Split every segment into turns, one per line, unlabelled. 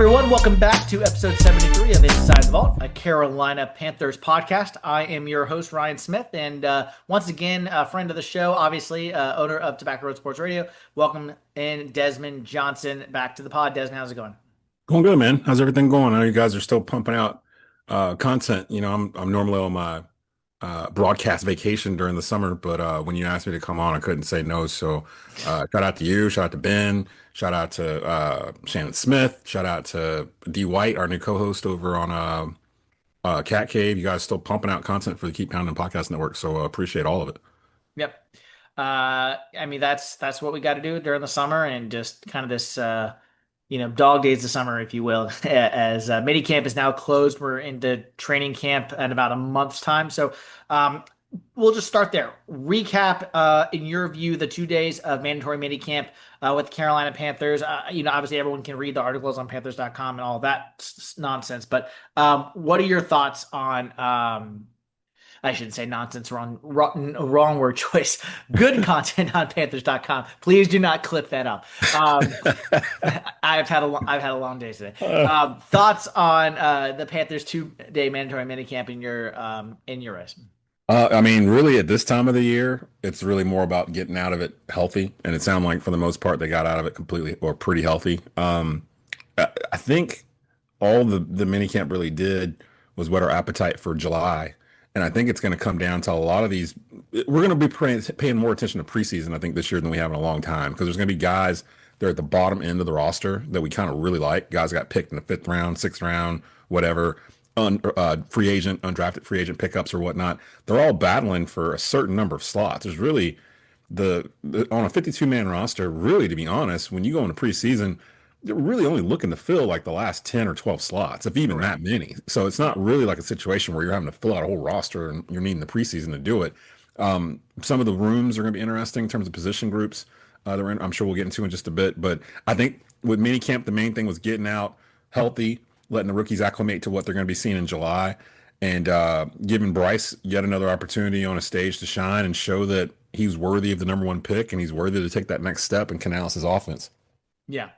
everyone. Welcome back to episode 73 of Inside the Vault, a Carolina Panthers podcast. I am your host, Ryan Smith, and once again, a friend of the show, obviously, owner of Tobacco Road Sports Radio. Welcome in Desmond Johnson back to the pod. Desmond, how's it going?
Going good, man. How's everything going? I know you guys are still pumping out content. I'm normally on my broadcast vacation during the summer, but when you asked me to come on, I couldn't say no. So shout out to you, shout out to Ben, shout out to Shannon Smith, shout out to D White, our new co-host over on Cat Cave. You guys still pumping out content for the Keep Pounding Podcast Network, so appreciate all of it.
Yep. I mean, that's what we got to do during the summer and just kind of this, dog days of summer, if you will, as minicamp is now closed. We're into training camp in about a month's time. So we'll just start there. Recap, in your view, the 2 days of mandatory minicamp with Carolina Panthers. Obviously everyone can read the articles on Panthers.com and all that nonsense. But what are your thoughts on I shouldn't say nonsense, wrong word choice. Good content on Panthers.com. Please do not clip that up. I've had a long day today. Thoughts on the Panthers 2 day mandatory minicamp in your eyes?
I mean, really, at this time of the year, it's really more about getting out of it healthy, and it sounded like for the most part they got out of it completely or pretty healthy. I think all the minicamp really did was whet our appetite for July. And I think it's going to come down to a lot of these. We're going to be paying more attention to preseason, I think, this year than we have in a long time because there's going to be guys that are at the bottom end of the roster that we kind of really like. Guys got picked in the fifth round, sixth round, whatever, free agent, undrafted free agent pickups or whatnot. They're all battling for a certain number of slots. There's really on a 52-man roster, really, to be honest, when you go into preseason, they're really only looking to fill like the last 10 or 12 slots, if even that many. So it's not really like a situation where you're having to fill out a whole roster and you're needing the preseason to do it. Some of the rooms are going to be interesting in terms of position groups I'm sure we'll get into in just a bit. But I think with minicamp, the main thing was getting out healthy, letting the rookies acclimate to what they're going to be seeing in July, and giving Bryce yet another opportunity on a stage to shine and show that he's worthy of the number one pick and he's worthy to take that next step in Canales' offense.
Yeah.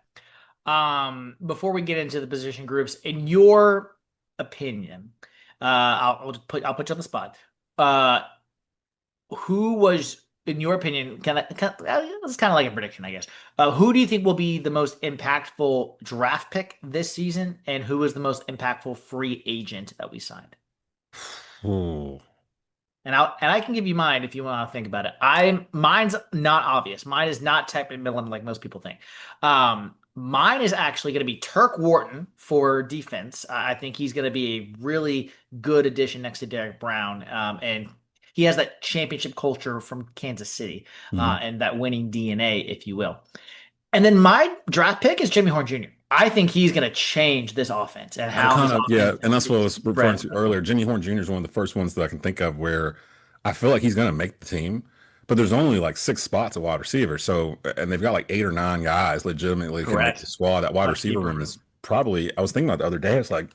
Before we get into the position groups, in your opinion, I'll put you on the spot. Who was, in your opinion, it's kind of like a prediction, I guess. Who do you think will be the most impactful draft pick this season, and who is the most impactful free agent that we signed?
Ooh.
And I can give you mine if you want to think about it. Mine's not obvious. Mine is not Tech McMillan like most people think. Mine is actually going to be Turk Wharton for defense. I think he's going to be a really good addition next to Derek Brown. And he has that championship culture from Kansas City and that winning DNA, if you will. And then my draft pick is Jimmy Horn Jr. I think he's going to change this offense and how
and that's what I was referring to earlier. Jimmy Horn Jr. is one of the first ones that I can think of where I feel like he's going to make the team, but there's only like 6 spots at wide receiver. So, and they've got like 8 or 9 guys legitimately can make the squad. That wide receiver room is probably, I was thinking about the other day, it's like,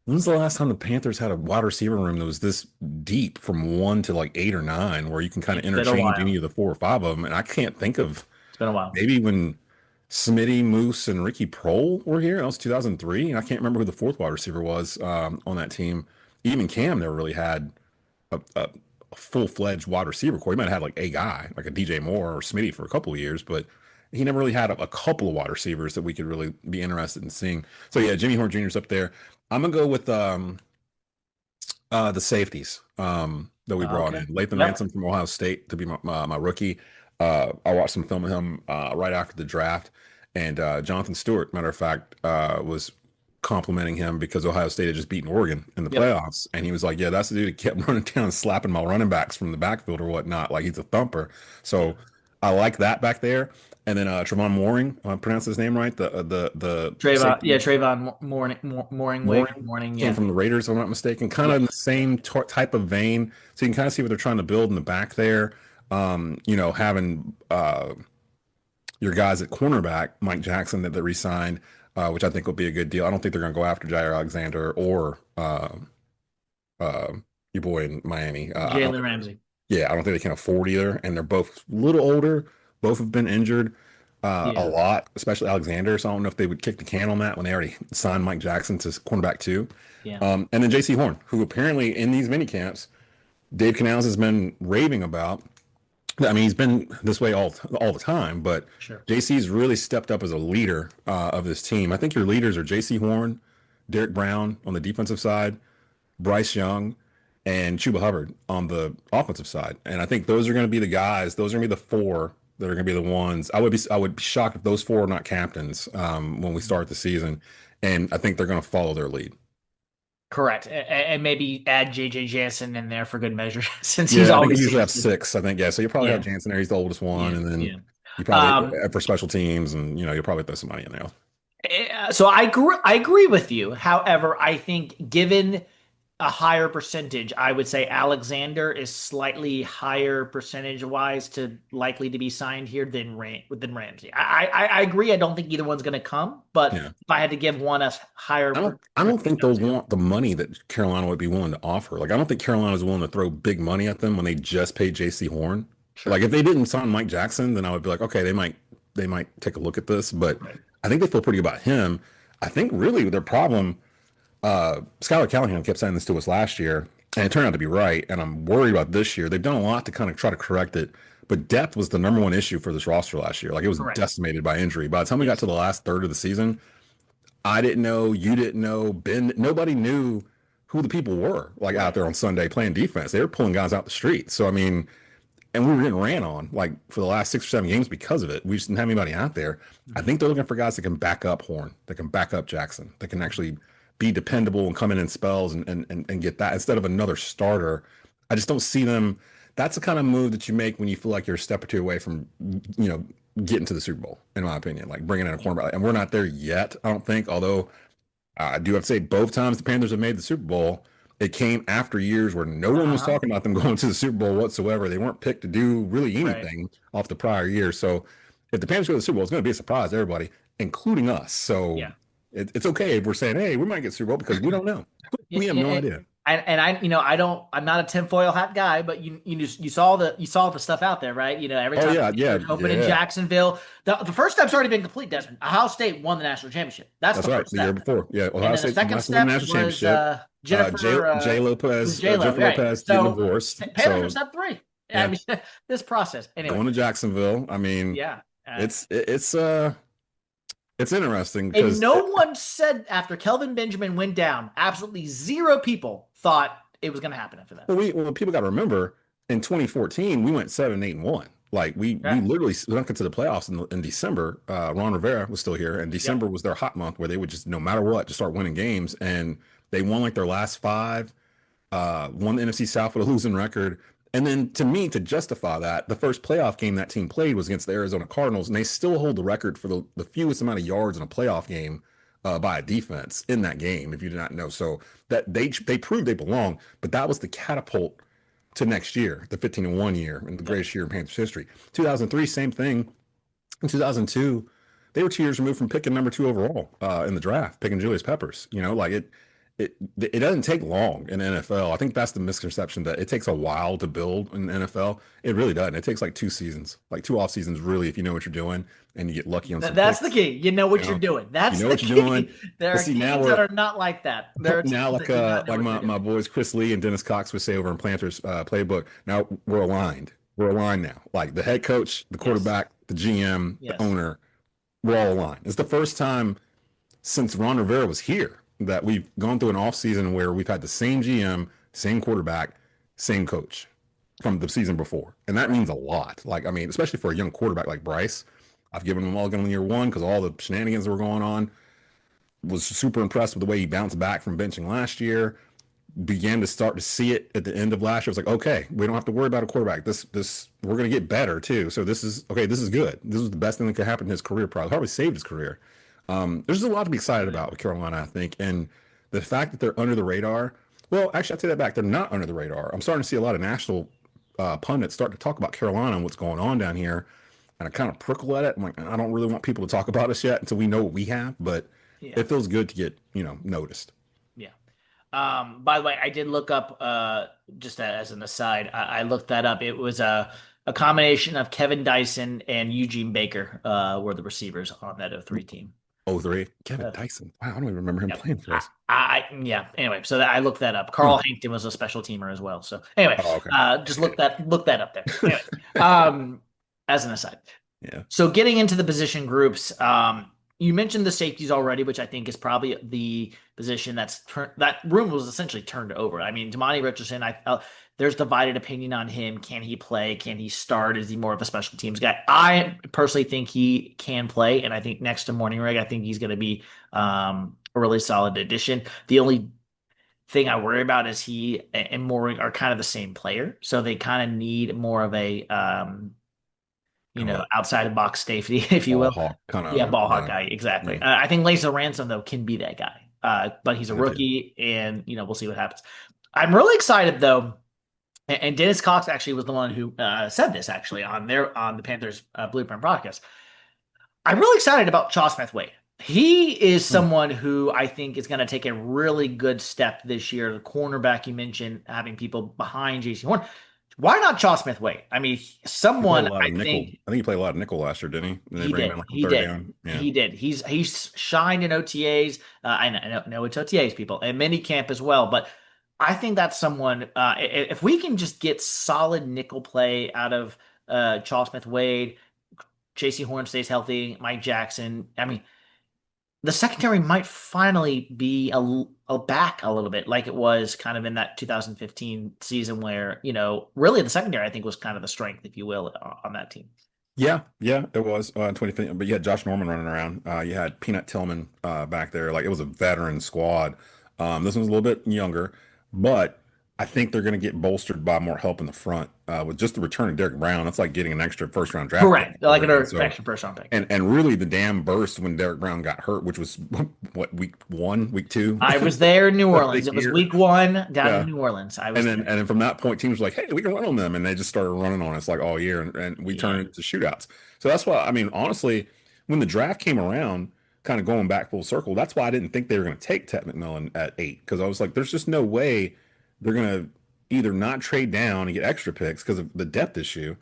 when's the last time the Panthers had a wide receiver room that was this deep from 1 to like 8 or 9 where you can kind of interchange any of the 4 or 5 of them? And I can't think of,
it's been a while.
Maybe when Smitty, Moose, and Ricky Prohl were here. That was 2003. And I can't remember who the 4th wide receiver was on that team. Even Cam never really had a full-fledged wide receiver core. He might have had like a guy, like a DJ Moore or Smitty for a couple of years, but he never really had a couple of wide receivers that we could really be interested in seeing. So yeah, Jimmy Horn Jr.'s up there. I'm gonna go with the safeties that we brought in. Lathan Ransom from Ohio State to be my rookie. I watched some film of him right after the draft, and Jonathan Stewart, matter of fact, was complimenting him because Ohio State had just beaten Oregon in the playoffs, and he was like, "Yeah, that's the dude that kept running down and slapping my running backs from the backfield or whatnot. Like he's a thumper." So I like that back there. And then Trevon Mooring, I pronounce his name right. The
Trayvon Mooring,
came from the Raiders, if I'm not mistaken. Kind of in the same type of vein. So you can kind of see what they're trying to build in the back there. Having your guys at cornerback, Mike Jackson that re-signed, which I think will be a good deal. I don't think they're going to go after Jair Alexander or your boy in Miami,
Jalen Ramsey.
Yeah, I don't think they can afford either, and they're both a little older. Both have been injured. a
Yeah.
lot, especially Alexander. So I don't know if they would kick the can on that when they already signed Mike Jackson to cornerback too.
Yeah.
And then J.C. Horn, who apparently in these mini camps, Dave Canales has been raving about. I mean, he's been this way all the time, but
Sure.
JC's really stepped up as a leader of this team. I think your leaders are JC Horn, Derek Brown on the defensive side, Bryce Young, and Chuba Hubbard on the offensive side. And I think those are going to be the guys. Those are going to be the four that are going to be the ones. I would be shocked if those four are not captains when we start the season. And I think they're going to follow their lead.
Correct. And maybe add JJ Jansen in there for good measure since he's
Yeah, I think we
always
usually have
seems to.
six. I think you probably have
Yeah.
Jansen there. He's the oldest one,
Yeah.
and then
Yeah.
you probably
Um,
for special teams, and you'll probably throw somebody in there.
so I agree with you. However, I think given a higher percentage, I would say Alexander is slightly higher percentage wise to likely to be signed here than Ramsey. I agree. I don't think either one's going to come, but
Yeah.
if I had to give one a higher
I don't
percentage
think
of
they'll
two,
want the money that Carolina would be willing to offer. Like I don't think Carolina's willing to throw big money at them when they just paid J.C. Horn. Like
sure,
if they didn't sign Mike Jackson, then I would be like, okay, they might take a look at this. But
right,
I think they feel pretty good about him. I think really their problem, Skylar Callahan kept saying this to us last year, and it turned out to be right. And I'm worried about this year. They've done a lot to kind of try to correct it. But depth was the number one issue for this roster last year. Like it was
correct,
decimated by injury. By the time we got
yes,
to the last third of the season, I didn't know, you didn't know, Ben, nobody knew who the people were like out
right,
there on Sunday playing defense. They were pulling guys out the street. So I mean, and we were getting ran on like for the last 6 or 7 games because of it. We just didn't have anybody out there. I
hmm
think they're looking for guys that can back up Horn, that can back up Jackson, that can actually be dependable and come in spells and get that instead of another starter. I just don't see them. That's the kind of move that you make when you feel like you're a step or two away from, you know, getting to the Super Bowl, in my opinion, like bringing in a
yeah,
cornerback. And we're not there yet, I don't think, although I do have to say, both times the Panthers have made the Super Bowl, it came after years where no one was
uh-huh,
talking about them going to the Super Bowl whatsoever. They weren't picked to do really
right,
anything off the prior year. So if the Panthers go to the Super Bowl, it's going to be a surprise to everybody, including us. So
yeah.
it's okay if we're saying, hey, we might get Super Bowl because we don't know.
Yeah,
We have
yeah,
no idea.
and I'm not a tinfoil hat guy, but you saw the stuff out there, right? Every
Oh,
time
yeah,
the
yeah,
Panthers open in
yeah.
Jacksonville, the first step's already been complete, Desmond. Ohio State won the national championship. That's
That's
the
right.
first
The year
step.
before. Yeah.
And
Ohio
then the
State's
second
last win the
step
national
was
championship. J.
Jennifer
Lopez,
J-Lo,
Jennifer
right?
Lopez getting
So
divorced.
Panthers are
So,
step three. I
yeah,
mean, this process. Anyway,
going to Jacksonville. I mean,
yeah.
it's interesting
And
because
no one said after Kelvin Benjamin went down, absolutely zero people thought it was going to happen after that.
people got to remember in 2014 we went 7-8-1. Like we
Yeah.
literally snuck into the playoffs in December. Ron Rivera was still here, and December
Yep.
was their hot month where they would just no matter what just start winning games, and they won like their last five. Won the NFC South with a losing record. And then to me, to justify that, the first playoff game that team played was against the Arizona Cardinals, and they still hold the record for the fewest amount of yards in a playoff game by a defense in that game, if you did not know. So that they proved they belong, but that was the catapult to next year, the 15-1 year, and the
Yep.
greatest year in Panthers history. 2003, same thing. In 2002, they were 2 years removed from picking number two overall in the draft, picking Julius Peppers. Like it doesn't take long in the NFL. I think that's the misconception that it takes a while to build in the NFL. It really doesn't. It takes like 2 seasons, like two off seasons, really, if you know what you're doing and you get lucky on some
That's the
picks.
key. You know
You
what you're
know,
doing.
you
That's
know
the
what you're doing.
key. There
But
are
see, now
teams that
we're
are not like that. There are
now
teams
like
that do not know
like
what they're
my
doing.
boys Chris Lee and Dennis Cox would say over in Planters playbook. Now we're aligned. We're aligned now. Like the head coach, the
Yes.
quarterback, the GM, the
Yes.
owner, we're all aligned. It's the first time since Ron Rivera was here that we've gone through an offseason where we've had the same GM, same quarterback, same coach from the season before. And that
Right.
means a lot. Like, I mean, especially for a young quarterback like Bryce, I've given him all in year one because all the shenanigans that were going on. Was super impressed with the way he bounced back from benching last year. Began to start to see it at the end of last year. It was like, okay, we don't have to worry about a quarterback. This we're gonna get better too. So this is okay. This is good. This was the best thing that could happen in his career. Probably saved his career. There's a lot to be excited
Right.
about with Carolina, I think, and the fact that they're under the radar. Well, actually, I take that back. They're not under the radar. I'm starting to see a lot of national pundits start to talk about Carolina and what's going on down here, and I kind of prickle at it. I'm like, I don't really want people to talk about us yet until we know what we have, but
Yeah.
it feels good to get noticed.
Yeah. By the way, I did look up just as an aside. I looked that up. It was a combination of Kevin Dyson and Eugene Baker were the receivers on that '03 team.
Oh, three. Kevin
Uh,
Dyson. Wow, I don't even remember him
Yep.
playing for us.
Yeah. Anyway, so I looked that up.
Hmm.
Carl Hankton was a special teamer as well. So anyway,
Oh, okay.
just look that up there. Anyway, um, as an aside.
Yeah.
So getting into the position groups, you mentioned the safeties already, which I think is probably the position that room was essentially turned over. I mean, Damani Richardson, there's divided opinion on him. Can he play? Can he start? Is he more of a special teams guy? I personally think he can play, and I think next to Morning Rig, I think he's going to be a really solid addition. The only thing I worry about is he and Mooring are kind of the same player, so they kind of need more of a
Kind of a
outside of box safety, if you
ball
will.
hawk kind
Yeah,
of,
ball hawk
yeah.
guy, exactly.
Yeah.
I think Laser Ransom though can be that guy, but he's a
I do.
rookie, and we'll see what happens. I'm really excited though, and Dennis Cox actually was the one who said this actually on the Panthers Blueprint broadcast. I'm really excited about Shaw Smith Wade. He is
Hmm.
someone who I think is going to take a really good step this year. The cornerback you mentioned, having people behind JC Horn. Why not Shaw Smith Wade? I mean,
He played a
someone
lot
I
of nickel.
think
I think he played a lot of nickel last year, didn't he? And they
he
bring him in
did.
like on
He
third
did.
down. Yeah.
He did. He's shined in OTAs. I know it's OTAs, people, and minicamp as well. But I think that's someone. If we can just get solid nickel play out of Charles Smith Wade, J.C. Horn stays healthy, Mike Jackson. I mean, the secondary might finally be a back a little bit, like it was kind of in that 2015 season, where really the secondary I think was kind of the strength, if you will, on that team.
Yeah, yeah, it was 2015. But you had Josh Norman running around. You had Peanut Tillman back there. Like it was a veteran squad. This one's a little bit younger, but I think they're going to get bolstered by more help in the front with just the return of Derek Brown. That's like getting an extra first round draft pick
Correct. Like
already.
an
So
extra first round pick.
and really the dam burst when Derek Brown got hurt, which was what week one, week two
I was there in New
of the
Orleans. It was
year.
week one down in
Yeah.
New Orleans. I
And
was
then
there.
and then from that point, teams were like, "Hey, we can run on them," and they just started running on us like all year, and we turned
Yeah.
it into shootouts. So that's why I mean, honestly, when the draft came around, kind of going back full circle, that's why I didn't think they were going to take Ted McMillan at 8 because I was like, "There's just no way they're going to either not trade down and get extra picks because of the depth issue,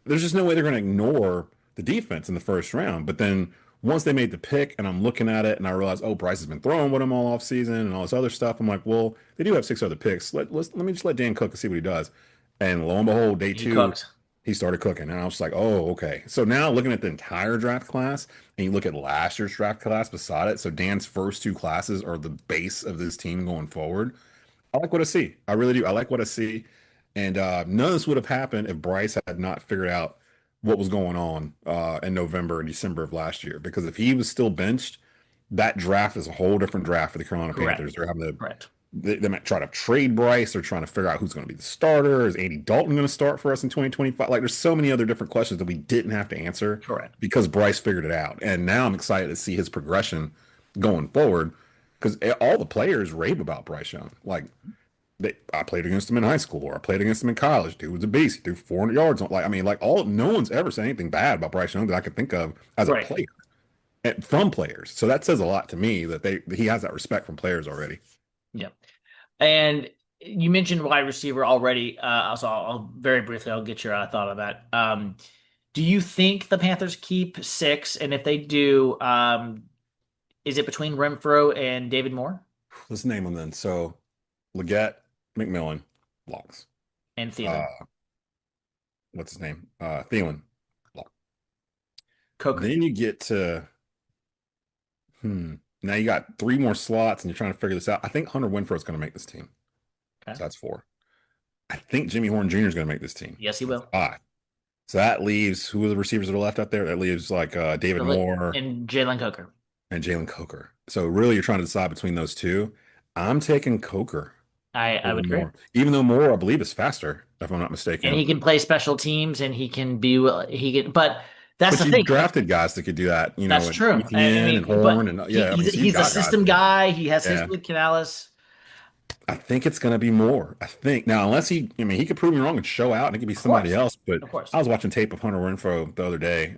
there's just no way they're going to ignore the defense in the first round. But then once they made the pick and I'm looking at it and I realize, oh, Bryce has been throwing with him all off season and all this other stuff. I'm like, well, they do have 6 other picks. Let me just let Dan cook and see what he does. And lo and behold, day
He
two,
cooked.
he started cooking. And I was just like, oh, okay. So now looking at the entire draft class and you look at last year's draft class beside it. So Dan's first 2 classes are the base of this team going forward. I like what I see. I really do. I like what I see. And none of this would have happened if Bryce had not figured out what was going on in November and December of last year. Because if he was still benched, that draft is a whole different draft for the Carolina Panthers.
Correct.
They're having to
Correct.
they might try to trade Bryce. They're trying to figure out who's going to be the starter. Is Andy Dalton going to start for us in 2025? Like, there's so many other different questions that we didn't have to answer
Correct.
because Bryce figured it out. And now I'm excited to see his progression going forward because all the players rave about Bryce Young. Like, I played against him in high school or I played against him in college. Dude was a beast. He threw 400 yards. Like, I mean, like no one's ever said anything bad about Bryce Young that I could think of as a
Right.
player from players. So that says a lot to me that he has that respect from players already.
Yeah. And you mentioned wide receiver already. So I'll very briefly, I'll get your thought on that. Do you think the Panthers keep six? And if they do, is it between Renfro and David Moore
Let's name them then. So Leggett, McMillan, locks.
and
Uh,
Thielen,
what's his name? Thielen, lock.
Coker?
Then you get to now you got 3 more slots and you're trying to figure this out. I think Hunter Winfrey is going to make this team.
Okay.
So that's 4. I think Jimmy Horn Jr. is going to make this team.
Yes, he
That's
will.
5. So that leaves who are the receivers that are left out there? That leaves like David Moore
And Jalen Coker.
and Jalen Coker. So really, you're trying to decide between those two. I'm taking Coker
I
over
would agree.
Moore, even though Moore, I believe, is faster, if I'm not
And
mistaken.
he can play special teams, and he can. But that's
But
the
you've
thing.
drafted guys that could do that,
That's
and
true. I
ETN and
mean,
Horn,
but
and yeah, I mean, so you've
he's a
got guys
system
that can.
guy. He has
Yeah,
history with Canales.
I think it's going to be Moore. I think now, unless I mean, he could prove me wrong and show out, and it could be
Of
somebody
course,
else. But
of
I
course.
was watching tape of Hunter Renfro the other day.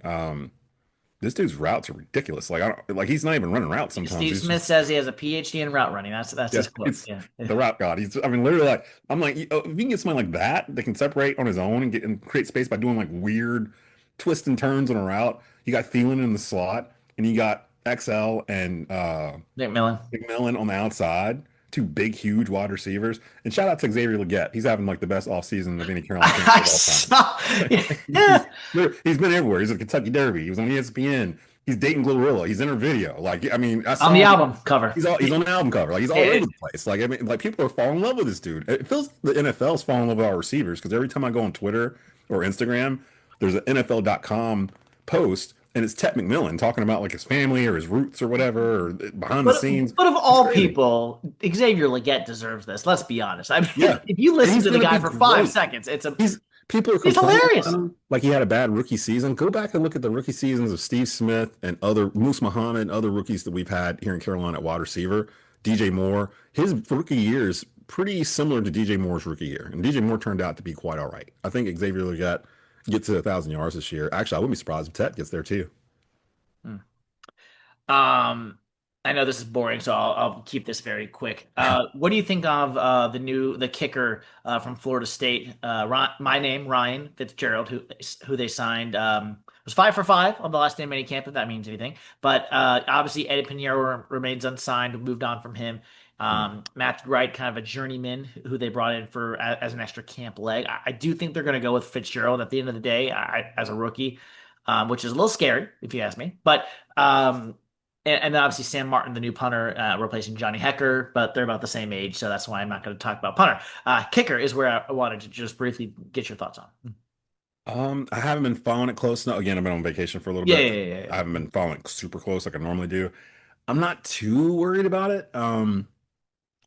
this dude's routes are ridiculous. Like I don't like he's not even running routes sometimes.
Steve
He's
Smith
just
says he has a PhD in route running. That's
yeah,
his quote.
it's
Yeah.
the route god. He's I mean literally like I'm like if you can get somebody like that that can separate on his own and get and create space by doing like weird twists and turns on a route. You got Thielen in the slot and you got XL and
McMillan.
McMillan on the outside, two big, huge wide receivers. And shout out to Xavier Legette. He's having like the best offseason of any Carolina Panther
I
of all time.
saw.
He's,
Yeah.
he's been everywhere. He's at Kentucky Derby. He was on ESPN. He's dating Glorilla. He's in her video. Like, I mean, I
On the
saw him.
album cover.
He's on the album cover. Like, he's all over
It,
the place. Like, I mean, like people are falling in love with this dude. It feels the NFL's falling in love with our receivers because every time I go on Twitter or Instagram, there's an NFL.com post and it's Tet McMillan talking about like his family or his roots or whatever or behind the
but
scenes.
but of
It's
all
crazy.
people, Xavier Legette deserves this. Let's be honest. I mean,
Yeah.
if you
And
listen
he's
to the
going to
guy
be
for five
great.
seconds,
He's people are
he's
complaining about
hilarious.
him like he had a bad rookie season. Go back and look at the rookie seasons of Steve Smith and other Moose Muhammad and other rookies that we've had here in Carolina at wide receiver. DJ Moore, his rookie year is pretty similar to DJ Moore's rookie year, and DJ Moore turned out to be quite all right. I think Xavier Legette gets to 1,000 yards this year. Actually, I wouldn't be surprised if Tet gets there too.
Hmm. Um, I know this is boring, so I'll keep this very quick. What do you think of the kicker from Florida State? My name Ryan Fitzgerald, who they signed, was 5 for 5 on the last day of minicamp, if that means anything. But obviously Eddie Pinheiro remains unsigned, moved on from him. Matthew Wright, kind of a journeyman who they brought in for as an extra camp leg. I do think they're going to go with Fitzgerald at the end of the day as a rookie, which is a little scary if you ask me. But and then obviously Sam Martin, the new punter, replacing Johnny Hecker, but they're about the same age, so that's why I'm not going to talk about punter. Kicker is where I wanted to just briefly get your thoughts on.
I haven't been following it close now. Again, I've been on vacation for a little
Yeah,
bit.
yeah, yeah,
I
yeah.
haven't been following it super close like I normally do. I'm not too worried about it.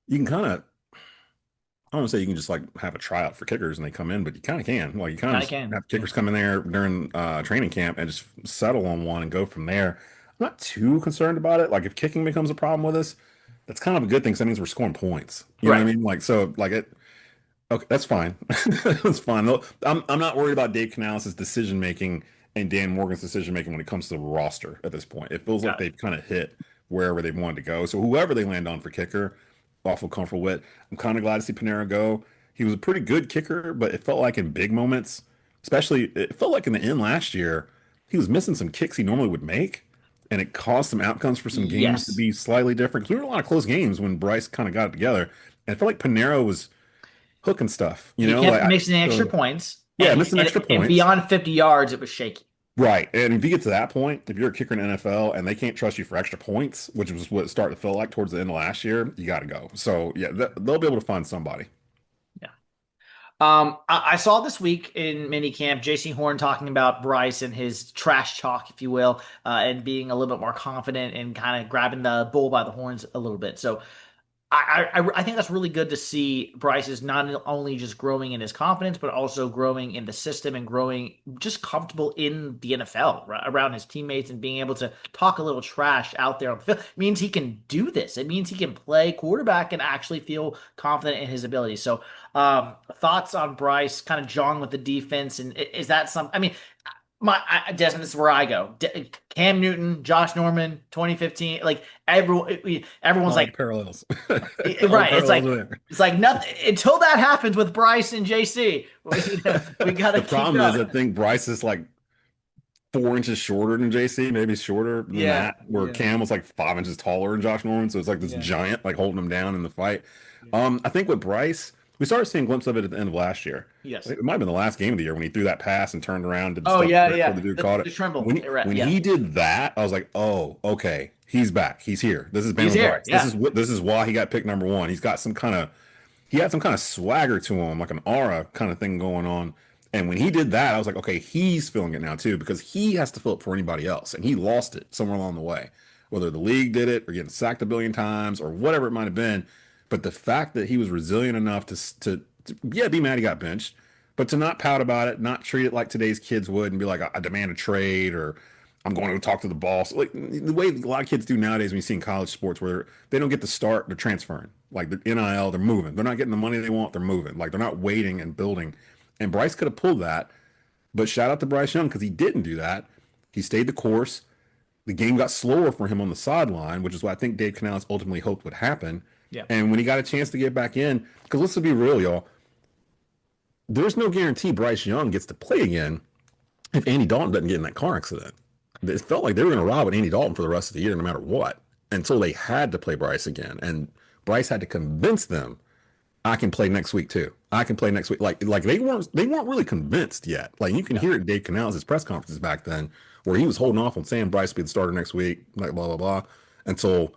You can kind of I don't want to say you can just like have a tryout for kickers and they come in, but you kind of can. Well, you kind of
Kind of
just
can.
have kickers come in there during training camp and just settle on one and go from there. I'm not too concerned about it. Like if kicking becomes a problem with us, that's kind of a good thing. 'Cause that means we're scoring points. You know what
Right.
I mean? Like so, like it. Okay, that's fine. That's fine. Though I'm not worried about Dave Canales' decision making and Dan Morgan's decision making when it comes to the roster at this point. It feels like
Got it.
they've kind of hit wherever they wanted to go. So whoever they land on for kicker, awful comfortable with. I'm kind of glad to see Panera go. He was a pretty good kicker, but it felt like in big moments, especially it felt like in the end last year, he was missing some kicks he normally would make. And it caused some outcomes for some games to
Yes.
be slightly different. Because we were in a lot of close games when Bryce kind of got it together. And I felt like Panero was hooking stuff, you
He
know,
kept
like
mixing extra
so,
points,
yeah, missing
and
extra
and
points.
beyond 50 yards, it was shaky.
Right. And if you get to that point, if you're a kicker in the NFL and they can't trust you for extra points, which was what it started to feel like towards the end of last year, you got to go. So, yeah, they'll be able to find somebody.
Yeah. I saw this week in minicamp JC Horn talking about Bryce and his trash talk, if you will, and being a little bit more confident and kind of grabbing the bull by the horns a little bit. So I think that's really good to see Bryce is not only just growing in his confidence, but also growing in the system and growing just comfortable in the NFL around his teammates and being able to talk a little trash out there on the field. It means he can do this. It means he can play quarterback and actually feel confident in his ability. So, thoughts on Bryce kind of jawing with the defense, and is that some? I mean, Desmond, this is where I go. Cam Newton, Josh Norman, 2015. Like everyone's
All the
like,
parallels. All the
right.
parallels are there.
It's like nothing until that happens with Bryce and JC. We gotta
The
keep
problem is, I
going.
think Bryce is like 4 inches shorter than JC, maybe shorter than
Yeah,
that, where
yeah,
Cam was like 5 inches taller than Josh Norman. So it's like this
yeah,
giant, like holding him down in the fight.
yeah.
I think with Bryce, we started seeing a glimpse of it at the end of last year.
Yes.
It might have been the last game of the year when he threw that pass and turned around, did the
Oh
stuff
yeah,
right before
yeah.
the dude
The,
caught it.
the Trimble.
When
Yeah,
he did that, I was like, oh, okay, he's back. He's here. This is
he's
Bama
here.
Bryce.
Yeah.
This is why he got picked number one. He's got some kind of he had some kind of swagger to him, like an aura kind of thing going on. And when he did that, I was like, okay, he's feeling it now too, because he has to feel it for anybody else. And he lost it somewhere along the way, whether the league did it or getting sacked a billion times or whatever it might have been. But the fact that he was resilient enough to yeah, be mad he got benched, but to not pout about it, not treat it like today's kids would and be like, I demand a trade or I'm going to go talk to the boss. Like the way a lot of kids do nowadays when you see in college sports where they don't get to start, they're transferring. Like the NIL, they're moving. They're not getting the money they want, they're moving. Like they're not waiting and building. And Bryce could have pulled that, but shout out to Bryce Young because he didn't do that. He stayed the course. the game got slower for him on the sideline, which is what I think Dave Canales ultimately hoped would happen.
Yeah.
And when he got a chance to get back in, because let's be real, y'all, there's no guarantee Bryce Young gets to play again if Andy Dalton doesn't get in that car accident. It felt like they were going to rob Andy Dalton for the rest of the year, no matter what, until they had to play Bryce again. And Bryce had to convince them, I can play next week too. I can play next week. Like they weren't really convinced yet. Like you can
No.
hear it in Dave Canales' press conferences back then, where he was holding off on saying Bryce would be the starter next week, like blah blah blah, until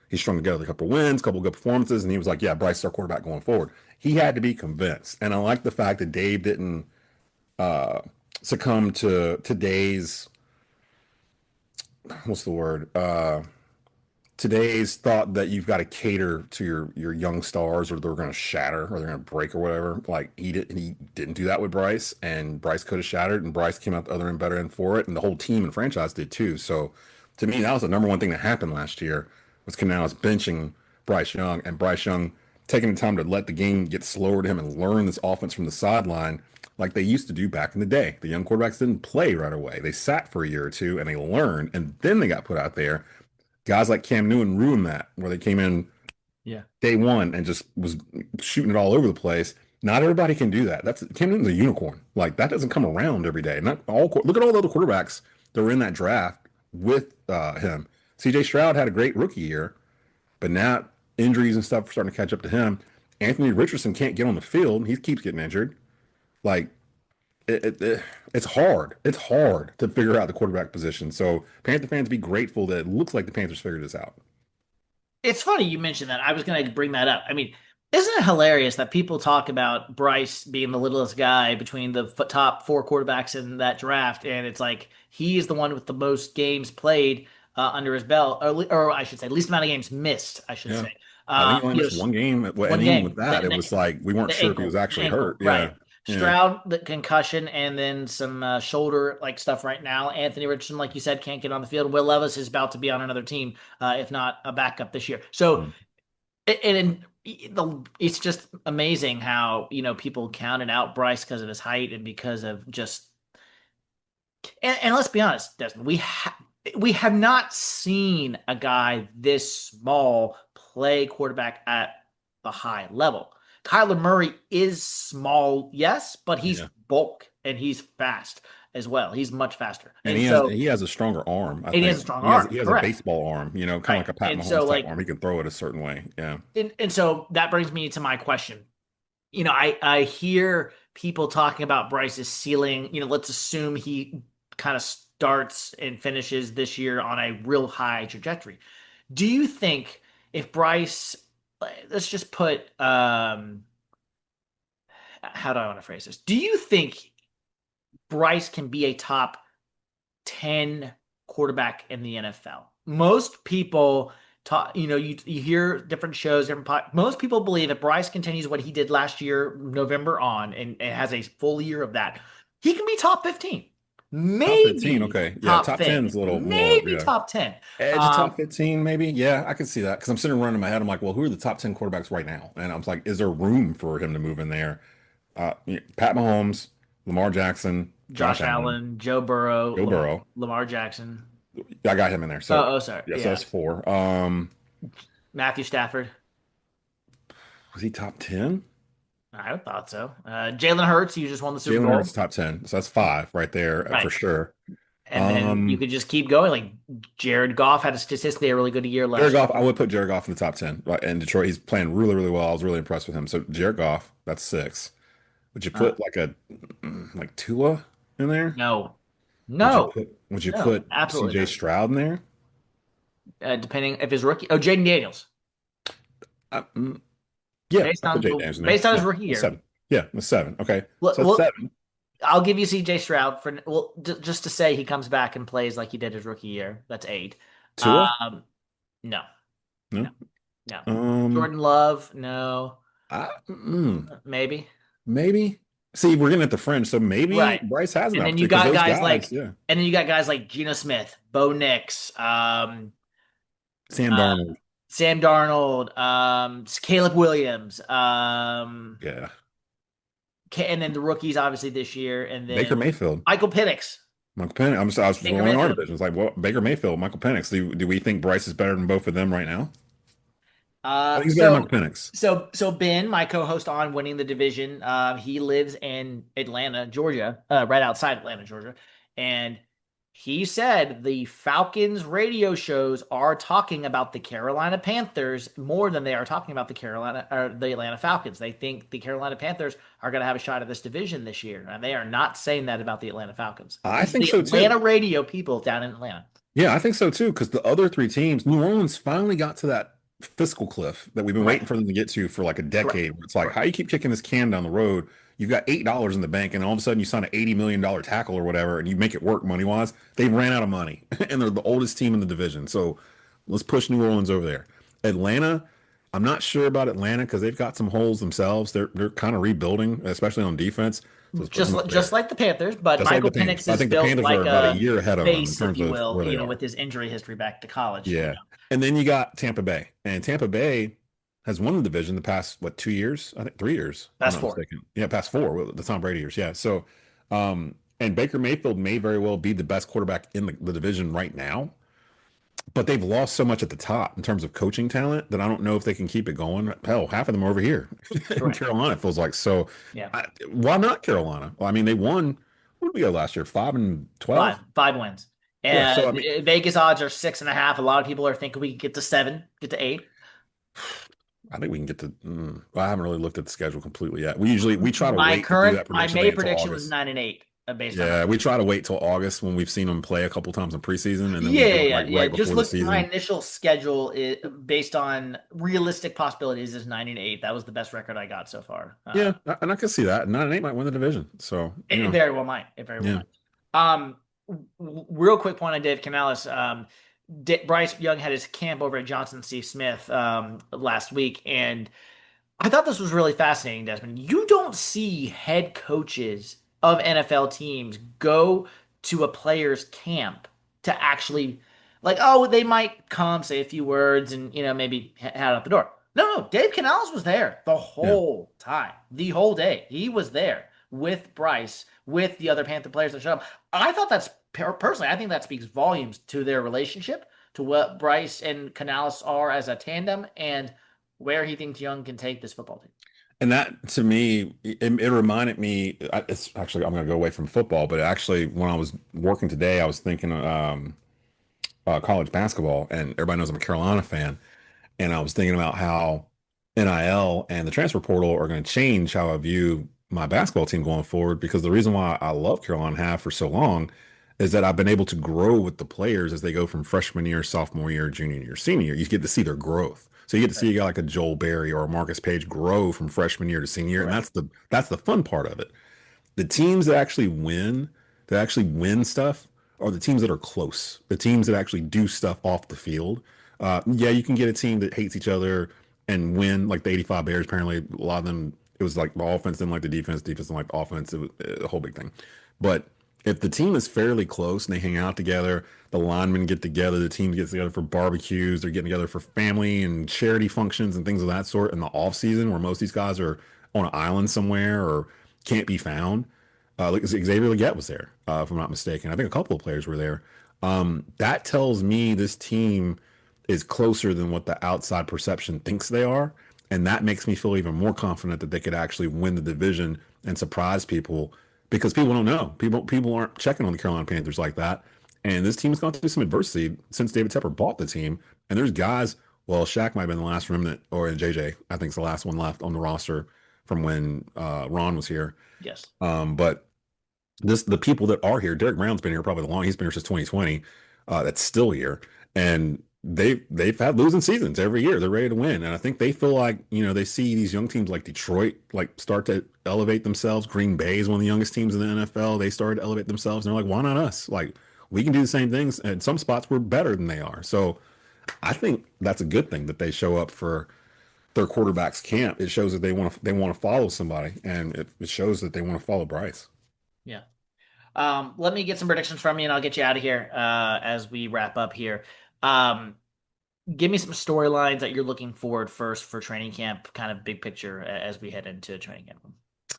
he strung together a couple of wins, a couple of good performances, and he was like, "Yeah, Bryce is our quarterback going forward." He had to be convinced, and I like the fact that Dave didn't uh, succumb to today's what's the word today's thought that you've got to cater to your young stars or they're going to shatter or they're going to break or whatever. Like he didn't do that with Bryce, and Bryce could have shattered, and Bryce came out the other end better end for it, and the whole team and franchise did too. So to me, that was the number one thing that happened last year was Canales benching Bryce Young and Bryce Young taking the time to let the game get slower to him and learn this offense from the sideline like they used to do back in the day. The young quarterbacks didn't play right away. They sat for a year or two and they learned, and then they got put out there. Guys like Cam Newton ruined that, where they came in
Yeah.
day one and just was shooting it all over the place. Not everybody can do that. That's Cam Newton's a unicorn. Like that doesn't come around every day. Not all. Look at all the other quarterbacks that were in that draft with him. C.J. Stroud had a great rookie year, but now injuries and stuff are starting to catch up to him. Anthony Richardson can't get on the field. He keeps getting injured. Like it's hard. It's hard to figure out the quarterback position. So Panther fans be grateful that it looks like the Panthers figured this out.
It's funny you mentioned that. I was going to bring that up. I mean, isn't it hilarious that people talk about Bryce being the littlest guy between the top four quarterbacks in that draft, and it's like he is the one with the most games played under his belt, or I should say, least amount of games missed. I should
Yeah.
say.
I think he only
You know,
missed one game, and
one
even with
game,
that, it was like we weren't sure if he was
the
actually hurt.
ankle, right?
Yeah, yeah.
Stroud, the concussion, and then some shoulder like stuff right now. Anthony Richardson, like you said, can't get on the field. Will Levis is about to be on another team, if not a backup this year. So,
Mm.
it's just amazing how people counted out Bryce because of his height and because of just and let's be honest, Desmond, we have not seen a guy this small play quarterback at the high level. Kyler Murray is small, yes, but he's
Yeah.
bulk and he's fast as well. He's much faster.
And
And
he has
so
he has a stronger arm, I
and he has a
think.
strong
He has
arm,
he has a
correct.
baseball arm, kind
Right.
of like a Pat
And so
Mahomes type
like
arm. He can throw it a certain way. Yeah.
and so that brings me to my question. I hear people talking about Bryce's ceiling. Let's assume he kind of starts and finishes this year on a real high trajectory. Do you think if Bryce, let's just put, how do I want to phrase this? Do you think Bryce can be a top 10 quarterback in the NFL? Most people talk, you hear different shows, most people believe if Bryce continues what he did last year, November on, and has a full year of that, he can be top 15,
Top 15,
maybe
okay. Yeah,
top
top 10
10,
is a little more,
maybe
yeah.
top 10.
Edge of top
Um,
15, maybe. Yeah, I can see that. Because I'm sitting running in my head. I'm like, well, who are the top 10 quarterbacks right now? And I was like, is there room for him to move in there? Pat Mahomes, Lamar Jackson, Josh
Josh
Allen,
Allen, Joe Burrow,
Joe Burrow.
Lamar Jackson.
I got him in there. So
Oh, sorry.
yeah, so
Yeah.
that's four.
Matthew Stafford.
Was he top 10?
I thought so. Jalen Hurts, he just won the Super
Jalen Hurts
Bowl.
is top 10. So that's five right there for
Right.
sure.
And then you
Um,
could just keep going. Like Jared Goff had a statistically a really good year
Jared
last
Goff, I
year.
would put Jared Goff in the top 10. Right, in Detroit, he's playing really, really well. I was really impressed with him. So Jared Goff, that's six. Would you
Uh,
put like Tua in there?
no,
Would you
no, no,
put
absolutely
CJ
not.
Stroud in there?
Depending if his rookie. Oh, Jaden Daniels,
Uh, mm, yeah,
based
I put
on
Jay Daniels in there.
based on his
Yeah,
rookie
that's
year.
seven. Yeah, that's seven. Okay,
Well,
so that's
well,
seven.
I'll give you CJ Stroud for just to say he comes back and plays like he did his rookie year. That's eight.
Tua?
Um, no, no,
No.
no.
Um,
Jordan Love, no,
I, mm,
maybe.
maybe. See, we're getting at the fringe, so maybe
Right.
Bryce has an
And then you
opportunity because
got
those
guys
guys,
like,
yeah.
and then you got guys like Geno Smith, Bo Nix,
Sam
uh,
Darnold,
Sam Darnold, Caleb Williams,
yeah.
and then the rookies obviously this year, and
Baker
then
Mayfield.
Michael Penix.
Michael Penix. I was
Baker
going in our
Mayfield.
division. It's like, well, Baker Mayfield, Michael Penix. Do we think Bryce is better than both of them right now? I think he's better than
So
Michael Penix.
Ben, my co-host on Winning the Division, he lives in Atlanta, Georgia, right outside Atlanta, Georgia, and he said the Falcons radio shows are talking about the Carolina Panthers more than they are talking about the Atlanta Falcons. They think the Carolina Panthers are going to have a shot at this division this year, and they are not saying that about the Atlanta Falcons.
I
This is
think
the
so
Atlanta
too.
radio people down in Atlanta.
Yeah, I think so too. Because the other three teams, New Orleans finally got to that fiscal cliff that we've been waiting
Correct.
for them to get to for like a
Correct.
decade. Where it's like, how
Correct.
you keep kicking this can down the road? You've got $8 in the bank, and all of a sudden you sign an $80 million tackle or whatever, and you make it work money wise. They ran out of money, and they're the oldest team in the division. So let's push New Orleans over there. Atlanta, I'm not sure about Atlanta because they've got some holes themselves. They're kind of rebuilding, especially on defense. So let's put them up
Just
there.
like the Panthers, but
Just like
Michael
the Panthers.
Penix
I
is
think the
built
Panthers are
like
about a
a
year ahead of them in
base, if
terms
you
of
will,
where they are.
with his injury history back to college.
Yeah. And then you got Tampa Bay. And Tampa Bay has won the division the past, what, 2 years? I think 3 years, if I'm
That's
not
four.
mistaken. Yeah, past four, the Tom Brady years. Yeah. So, and Baker Mayfield may very well be the best quarterback in the division right now, but they've lost so much at the top in terms of coaching talent that I don't know if they can keep it going. Hell, half of them are over here in
Correct.
Carolina, it feels like. So,
Yeah.
why not Carolina? Well, I mean, they won, what did we go last year? 5-12?
Five wins.
Yeah. So, I
And
mean,
Vegas odds are 6.5. A lot of people are thinking we could get to seven, get to eight.
I think we can get to. Well, I haven't really looked at the schedule completely yet. We try to wait to do that
My
prediction
May
thing until
prediction was
August.
9-8, based on my
Yeah, we
prediction.
try to wait till August when we've seen them play a couple times in preseason, and then we
Yeah,
do it
yeah,
like
yeah.
right
Just
before the
look, my
season.
initial schedule based on realistic possibilities is 9-8. That was the best record I got so far.
Yeah, and I can see that. 9-8 might win the division. So
It very well might. It very well
yeah.
might. Real quick point on Dave Canales. Bryce Young had his camp over at Johnson C. Smith last week, and I thought this was really fascinating, Desmond. You don't see head coaches of NFL teams go to a player's camp to actually, like, oh, they might come, say a few words, and maybe head out the door. No, Dave Canales was there the
Yeah.
whole time, the whole day. He was there with Bryce, with the other Panther players that showed up. I thought personally, I think that speaks volumes to their relationship, to what Bryce and Canales are as a tandem, and where he thinks Young can take this football team.
And that to me, it reminded me. It's actually I'm going to go away from football, but actually when I was working today, I was thinking college basketball, and everybody knows I'm a Carolina fan. And I was thinking about how NIL and the transfer portal are going to change how I view my basketball team going forward. Because the reason why I love Carolina and have for so long is that I've been able to grow with the players as they go from freshman year, sophomore year, junior year, senior year. You get to see their growth. So you get to
Right.
see a guy like a Joel Berry or a Marcus Page grow from freshman year to senior year, and
Correct.
that's the fun part of it. The teams that actually win stuff, are the teams that are close. The teams that actually do stuff off the field. Yeah, you can get a team that hates each other and win, like the '85 Bears. Apparently, a lot of them, it was like the offense didn't like the defense, defense didn't like the offense. It was a whole big thing. But if the team is fairly close and they hang out together, the linemen get together, the team gets together for barbecues, they're getting together for family and charity functions and things of that sort in the off season, where most of these guys are on an island somewhere or can't be found. Like Xavier Legette was there, if I'm not mistaken. I think a couple of players were there. That tells me this team is closer than what the outside perception thinks they are. And that makes me feel even more confident that they could actually win the division and surprise people because people don't know. People aren't checking on the Carolina Panthers like that. And this team has gone through some adversity since David Tepper bought the team. And there's guys, well, Shaq might have been the last remnant, or JJ, I think is the last one left on the roster from when Ron was here.
Yes.
But the people that are here, Derek Brown's been here probably the longest. He's been here since 2020. That's still here, and they've had losing seasons every year. They're ready to win, and I think they feel like they see these young teams like Detroit like start to elevate themselves. Green Bay is one of the youngest teams in the NFL. They started to elevate themselves, and they're like, why not us? Like we can do the same things. And some spots we're better than they are. So I think that's a good thing that they show up for their quarterback's camp. It shows that they want to follow somebody, and it shows that they want to follow Bryce.
Yeah. Let me get some predictions from you, and I'll get you out of here as we wrap up here. Um, Give me some storylines that you're looking forward first for training camp, kind of big picture as we head into training camp.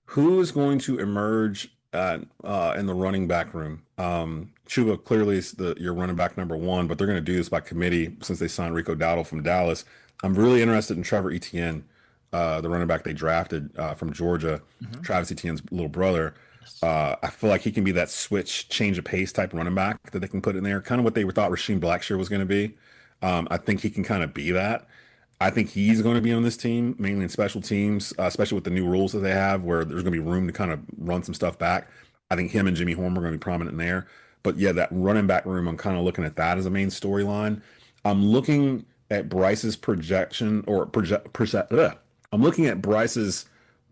Who is going to emerge in the running back room. Chuba clearly is your running back number one, but they're going to do this by committee since they signed Rico Dowdle from Dallas. I'm really interested in Trevor Etienne, the running back they drafted from Georgia,
Hmm.
Travis Etienne's little brother.
Yes.
I feel like he can be that switch, change of pace type running back that they can put in there, kind of what they thought Rasheem Blackshear was going to be. I think he can kind of be that. I think he's going to be on this team, mainly in special teams, especially with the new rules that they have, where there's going to be room to kind of run some stuff back. I think him and Jimmy Horn are going to be prominent in there. But yeah, that running back room, I'm kind of looking at that as a main storyline. I'm looking at Bryce's projection or I'm looking at Bryce's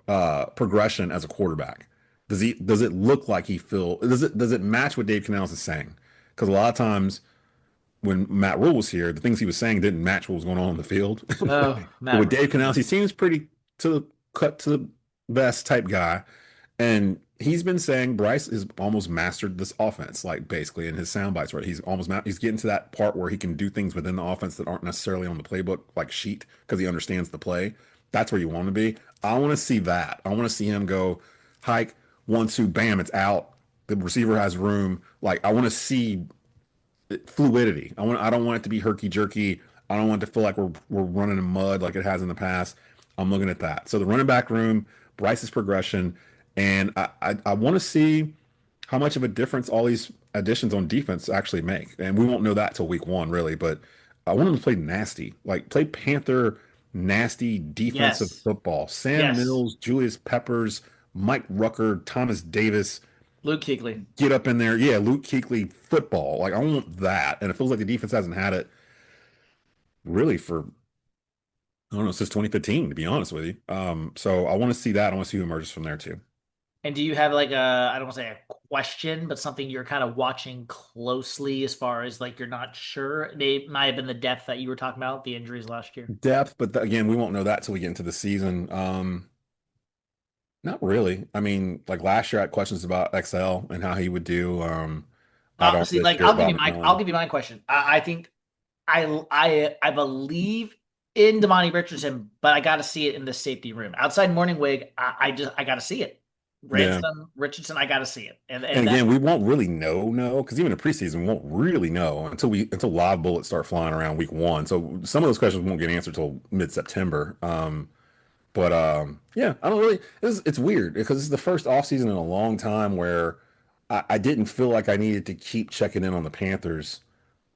progression as a quarterback. Does it look like does it match what Dave Canales is saying? Because a lot of times when Matt Rule was here, the things he was saying didn't match what was going on the field.
Oh,
But
Matt
with Dave Canales,
Ryan.
he seems pretty to the cut to the vest type guy. And he's been saying Bryce has almost mastered this offense, like basically in his sound bites, right? He's getting to that part where he can do things within the offense that aren't necessarily on the playbook, like sheet, because he understands the play. That's where you want to be. I want to see that. I want to see him go hike 1-2, bam, it's out. The receiver has room. Like I want to see fluidity. I don't want it to be herky jerky. I don't want it to feel like we're running in mud like it has in the past. I'm looking at that. So the running back room, Bryce's progression, and I want to see how much of a difference all these additions on defense actually make. And we won't know that till week one, really. But I want them to play nasty, like play Panther nasty defensive
Yes.
football. Sam
Yes.
Mills, Julius Peppers, Mike Rucker, Thomas Davis,
Luke Kuechly.
get up in there. Yeah, Luke Kuechly football. Like I want that, and it feels like the defense hasn't had it really for I don't know since 2015, to be honest with you. So I want to see that. I want to see who emerges from there too.
And do you have like I don't want to say a question, but something you're kind of watching closely as far as like you're not sure? They might have been the depth that you were talking about, the injuries last year.
Depth, but again, we won't know that till we get into the season. Not really. I mean, like last year, I had questions about XL and how he would do. I don't
See,
this
like
year about
I'll
McMillan.
give you my question. I think I believe in Damani Richardson, but I got to see it in the safety room. Outside Morning Wig, I got to see it.
Yeah.
Ransom Richardson, I got to see it,
And
and that
again, we won't really know because even in preseason, we won't really know until live bullets start flying around week one. So some of those questions won't get answered till mid-September. But yeah, I don't really. It's weird because it's the first offseason in a long time where I didn't feel like I needed to keep checking in on the Panthers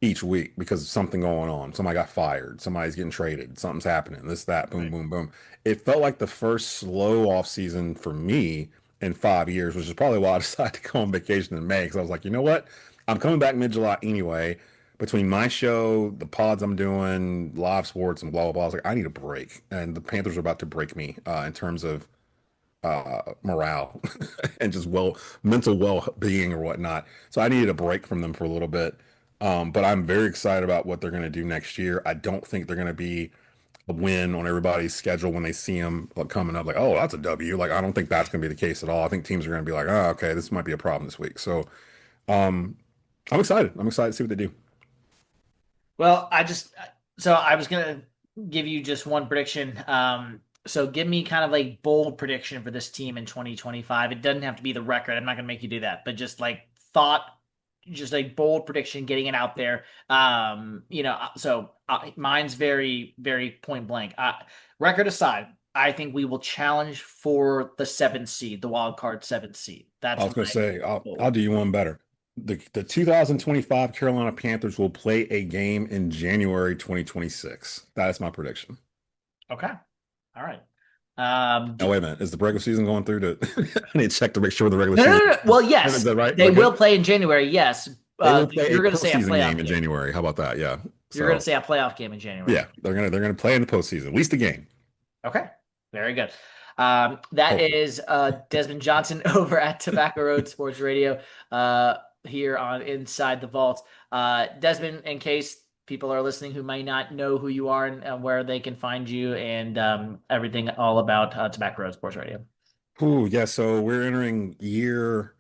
each week because of something going on. Somebody got fired, somebody's getting traded, something's happening, this, that, boom,
right.
boom, boom. It felt like the first slow off season for me in 5 years, which is probably why I decided to go on vacation in May because I was like, you know what? I'm coming back mid-July anyway. Between my show, the pods I'm doing, live sports, and blah blah blah, I was like, I need a break. And the Panthers are about to break me in terms of morale and just mental well-being or whatnot. So I needed a break from them for a little bit. But I'm very excited about what they're going to do next year. I don't think they're going to be a win on everybody's schedule when they see them like, coming up. Like, oh, that's a W. Like, I don't think that's going to be the case at all. I think teams are going to be like, oh, okay, this might be a problem this week. So um, I'm excited. I'm excited to see what they do.
Well, so I was gonna give you just one prediction. So give me kind of like bold prediction for this team in 2025. It doesn't have to be the record. I'm not gonna make you do that, but just like thought, just like bold prediction, getting it out there. Mine's very, very point blank. Record aside, I think we will challenge for the seventh seed, the wild card seventh seed.
I
That's
was going to
my
say, I'll
goal.
do you one better. The 2025 Carolina Panthers will play a game in January 2026. That is my prediction.
Okay. All right.
Now, wait a minute. Is the regular season going through I need to check to make sure the regular
No, no,
season
no, no. Well,
is
yes,
that right? Is
they
that
will
good?
play in January. Yes,
They will play a
you're going to say a
postseason
playoff
game in
game.
January. How about that? Yeah.
You're going
So
to say a playoff game in January.
yeah, they're gonna play in the postseason, at least a game.
Okay, very good. That
Hopefully.
is Desmond Johnson over at Tobacco Road Sports Radio here on Inside the Vault. Desmond, in case people are listening who might not know who you are and where they can find you and everything all about Tobacco Road Sports Radio.
Ooh, yeah. So we're entering year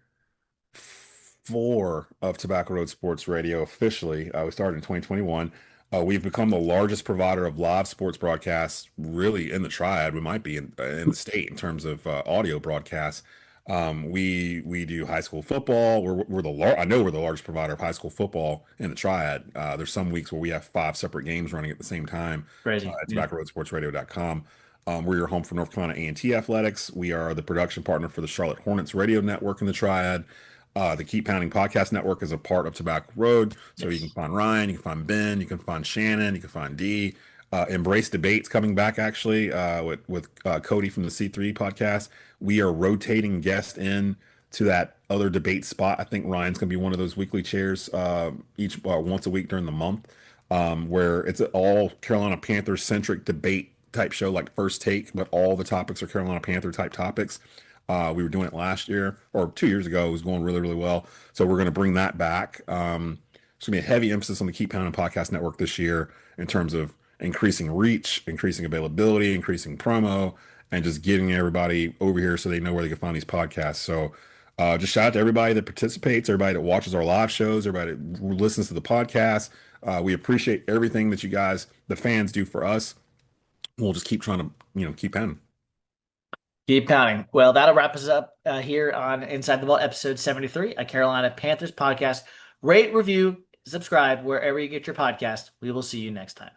4 of Tobacco Road Sports Radio officially. We started in 2021. We've become the largest provider of live sports broadcasts, really in the triad. We might be in the state in terms of audio broadcasts. We do high school football. We're I know we're the largest provider of high school football in the Triad. There's some weeks where we have five separate games running at the same time
Crazy.
at
Yeah.
tobaccaroadsportsradio.com. We're your home for North Carolina A&T athletics. We are the production partner for the Charlotte Hornets radio network in the Triad. The Keep Pounding podcast network is a part of Tobacco Road. So you can
Yes.
find Ryan, you can find Ben, you can find Shannon, you can find Dee. Embrace Debates coming back actually with Cody from the C3 podcast. We are rotating guests in to that other debate spot. I think Ryan's going to be one of those weekly chairs each once a week during the month, where it's an all Carolina Panthers centric debate type show, like First Take, but all the topics are Carolina Panther type topics. We were doing it last year or 2 years ago. It was going really, really well. So we're going to bring that back. It's going to be a heavy emphasis on the Keep Pounding Podcast Network this year in terms of increasing reach, increasing availability, increasing promo, and just getting everybody over here so they know where they can find these podcasts. So just shout out to everybody that participates, everybody that watches our live shows, everybody that listens to the podcast. We appreciate everything that you guys, the fans, do for us. We'll just keep trying to, keep pounding.
Keep pounding. Well, that'll wrap us up here on Inside the Vault, episode 73, a Carolina Panthers podcast. Rate, review, subscribe wherever you get your podcast. We will see you next time.